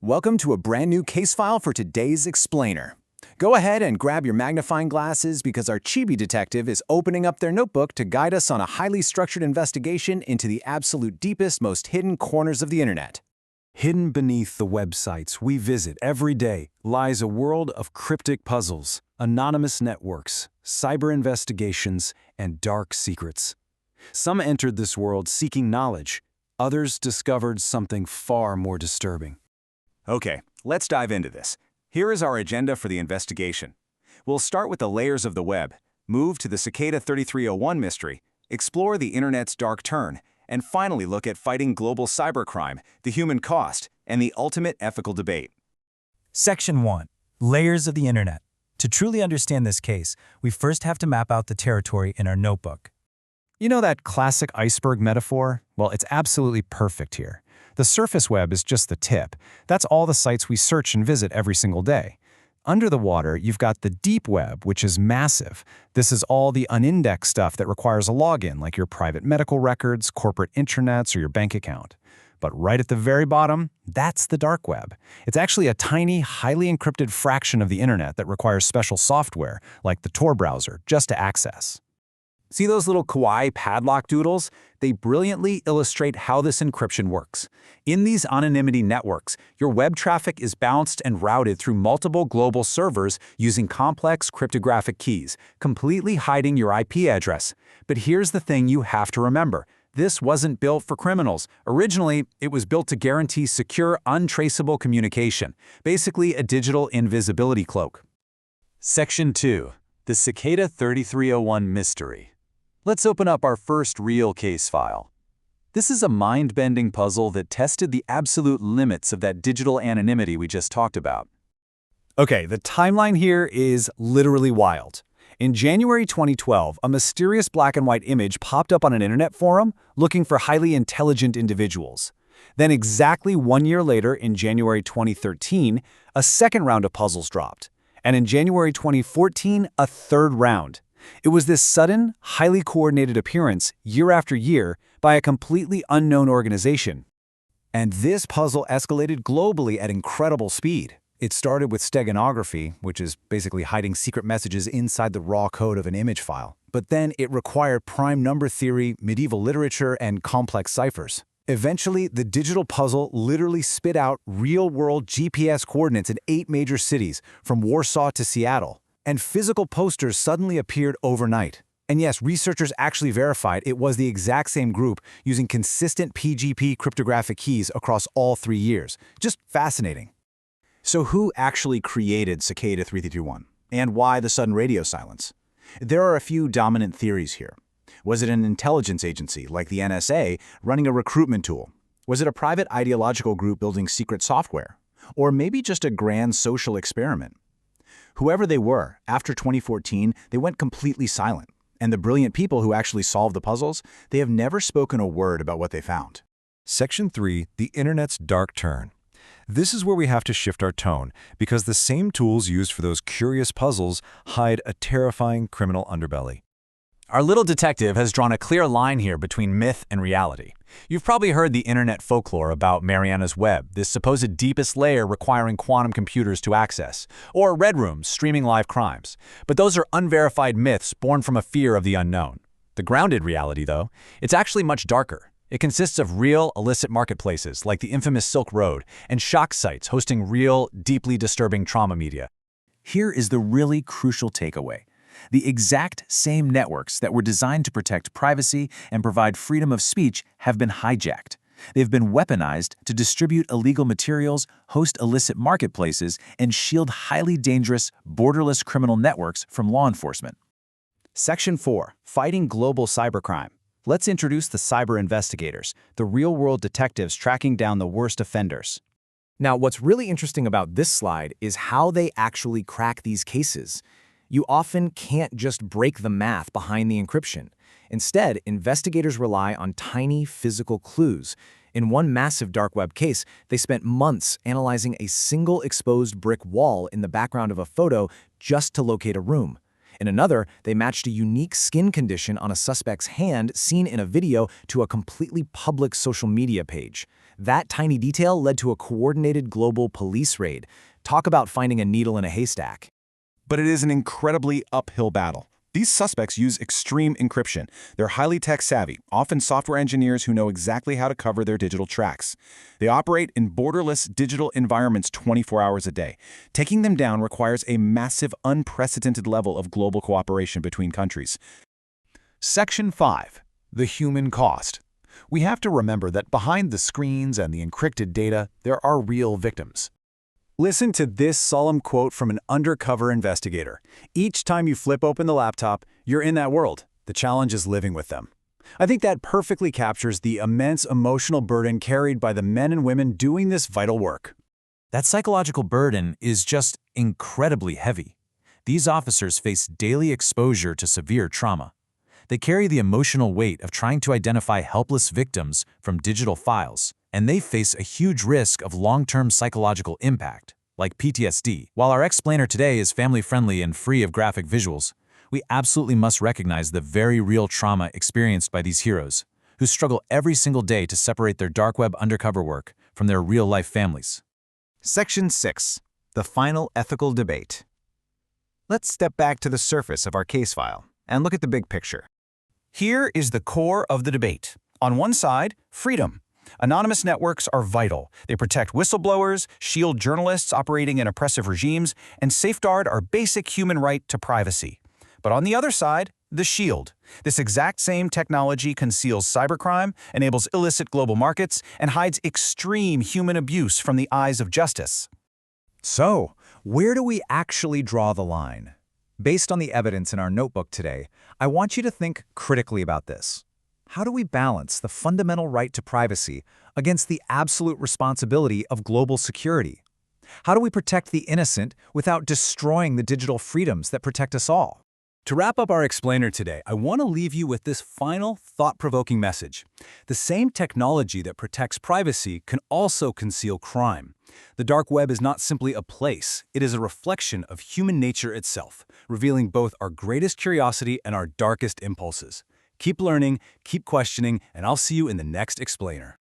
Welcome to a brand new case file for today's explainer. Go ahead and grab your magnifying glasses because our Chibi detective is opening up their notebook to guide us on a highly structured investigation into the absolute deepest, most hidden corners of the internet. Hidden beneath the websites we visit every day lies a world of cryptic puzzles, anonymous networks, cyber investigations, and dark secrets. Some entered this world seeking knowledge. Others discovered something far more disturbing. Okay, let's dive into this. Here is our agenda for the investigation. We'll start with the layers of the web, move to the Cicada 3301 mystery, explore the internet's dark turn, and finally look at fighting global cybercrime, the human cost, and the ultimate ethical debate. Section 1. Layers of the Internet. To truly understand this case, we first have to map out the territory in our notebook. You know that classic iceberg metaphor? Well, it's absolutely perfect here. The surface web is just the tip. That's all the sites we search and visit every single day. Under the water, you've got the deep web, which is massive. This is all the unindexed stuff that requires a login, like your private medical records, corporate intranets, or your bank account. But right at the very bottom, that's the dark web. It's actually a tiny, highly encrypted fraction of the internet that requires special software, like the Tor browser, just to access. See those little kawaii padlock doodles? They brilliantly illustrate how this encryption works. In these anonymity networks, your web traffic is bounced and routed through multiple global servers using complex cryptographic keys, completely hiding your IP address. But here's the thing you have to remember. This wasn't built for criminals. Originally, it was built to guarantee secure, untraceable communication, basically a digital invisibility cloak. Section 2. The Cicada 3301 mystery. Let's open up our first real case file. This is a mind-bending puzzle that tested the absolute limits of that digital anonymity we just talked about. Okay, the timeline here is literally wild. In January 2012, a mysterious black and white image popped up on an internet forum looking for highly intelligent individuals. Then exactly 1 year later, in January 2013, a second round of puzzles dropped. And in January 2014, a third round. It was this sudden, highly coordinated appearance, year after year, by a completely unknown organization. And this puzzle escalated globally at incredible speed. It started with steganography, which is basically hiding secret messages inside the raw code of an image file. But then it required prime number theory, medieval literature, and complex ciphers. Eventually, the digital puzzle literally spit out real-world GPS coordinates in 8 major cities, from Warsaw to Seattle. And physical posters suddenly appeared overnight. And yes, researchers actually verified it was the exact same group using consistent PGP cryptographic keys across all 3 years. Just fascinating. So who actually created Cicada 3301? And why the sudden radio silence? There are a few dominant theories here. Was it an intelligence agency, like the NSA, running a recruitment tool? Was it a private ideological group building secret software? Or maybe just a grand social experiment? Whoever they were, after 2014, they went completely silent. And the brilliant people who actually solved the puzzles, they have never spoken a word about what they found. Section 3. The Internet's Dark Turn. This is where we have to shift our tone, because the same tools used for those curious puzzles hide a terrifying criminal underbelly. Our little detective has drawn a clear line here between myth and reality. You've probably heard the internet folklore about Mariana's Web, this supposed deepest layer requiring quantum computers to access, or red rooms streaming live crimes. But those are unverified myths born from a fear of the unknown. The grounded reality, though, it's actually much darker. It consists of real, illicit marketplaces like the infamous Silk Road and shock sites hosting real, deeply disturbing trauma media. Here is the really crucial takeaway. The exact same networks that were designed to protect privacy and provide freedom of speech have been hijacked. They've been weaponized to distribute illegal materials, host illicit marketplaces, and shield highly dangerous, borderless criminal networks from law enforcement. Section 4. Fighting global cybercrime. Let's introduce the cyber investigators, the real-world detectives tracking down the worst offenders. Now, what's really interesting about this slide is how they actually crack these cases. You often can't just break the math behind the encryption. Instead, investigators rely on tiny physical clues. In one massive dark web case, they spent months analyzing a single exposed brick wall in the background of a photo just to locate a room. In another, they matched a unique skin condition on a suspect's hand seen in a video to a completely public social media page. That tiny detail led to a coordinated global police raid. Talk about finding a needle in a haystack. But it is an incredibly uphill battle. These suspects use extreme encryption. They're highly tech-savvy, often software engineers who know exactly how to cover their digital tracks. They operate in borderless digital environments 24 hours a day. Taking them down requires a massive, unprecedented level of global cooperation between countries. Section 5. The human cost. We have to remember that behind the screens and the encrypted data, there are real victims. Listen to this solemn quote from an undercover investigator. Each time you flip open the laptop, you're in that world. The challenge is living with them. I think that perfectly captures the immense emotional burden carried by the men and women doing this vital work. That psychological burden is just incredibly heavy. These officers face daily exposure to severe trauma. They carry the emotional weight of trying to identify helpless victims from digital files, and they face a huge risk of long-term psychological impact, like PTSD. While our explainer today is family-friendly and free of graphic visuals, we absolutely must recognize the very real trauma experienced by these heroes, who struggle every single day to separate their dark web undercover work from their real-life families. Section 6. The final ethical debate. Let's step back to the surface of our case file and look at the big picture. Here is the core of the debate. On one side, freedom. Anonymous networks are vital. They protect whistleblowers, shield journalists operating in oppressive regimes, and safeguard our basic human right to privacy. But on the other side, the shield. This exact same technology conceals cybercrime, enables illicit global markets, and hides extreme human abuse from the eyes of justice. So, where do we actually draw the line? Based on the evidence in our notebook today, I want you to think critically about this. How do we balance the fundamental right to privacy against the absolute responsibility of global security? How do we protect the innocent without destroying the digital freedoms that protect us all? To wrap up our explainer today, I want to leave you with this final, thought-provoking message. The same technology that protects privacy can also conceal crime. The dark web is not simply a place, it is a reflection of human nature itself, revealing both our greatest curiosity and our darkest impulses. Keep learning, keep questioning, and I'll see you in the next explainer.